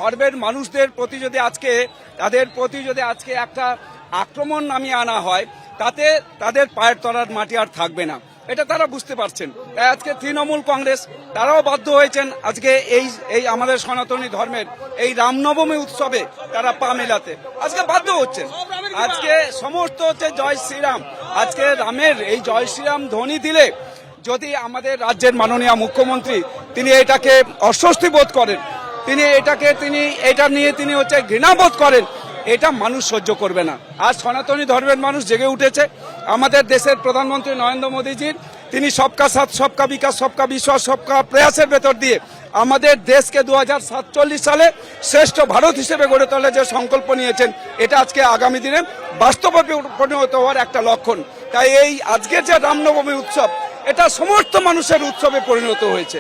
ধর্মের মানুষদের প্রতি যদি আজকে তাদের প্রতি যদি আজকে একটা আক্রমণ নামিয়ে আনা হয়, তাতে তাদের পায়ের তলার মাটি আর থাকবে না, এটা তারা বুঝতে পারছেন। তাই আজকে তৃণমূল কংগ্রেস তারাও বাধ্য হয়েছেন আজকে এই আমাদের সনাতনী ধর্মের এই রামনবমী উৎসবে তারা পা মেলাতে আজকে বাধ্য হচ্ছেন। আজকে সমস্ত হচ্ছে জয় শ্রীরাম, আজকে রামের এই জয় শ্রীরাম ধ্বনি দিলে যদি আমাদের রাজ্যের মাননীয় মুখ্যমন্ত্রী তিনি এটাকে অস্বস্তি বোধ করেন, তিনি এটা নিয়ে তিনি হচ্ছে ঘৃণাবোধ করেন, এটা মানুষ সহ্য করবে না। আর সনাতনী ধর্মের মানুষ জেগে উঠেছে। আমাদের দেশের প্রধানমন্ত্রী নরেন্দ্র মোদীজির তিনি সবকা সাথ সবকা বিকাশ সবকা বিশ্বাস সবকা প্রয়াসের ভেতর দিয়ে আমাদের দেশকে 2047 সালে শ্রেষ্ঠ ভারত হিসেবে গড়ে তোলার যে সংকল্প নিয়েছেন, এটা আজকে আগামী দিনে বাস্তবে পরিণত হওয়ার একটা লক্ষণ। তাই এই আজকের যে রামনবমী উৎসব, এটা সমস্ত মানুষের উৎসবে পরিণত হয়েছে।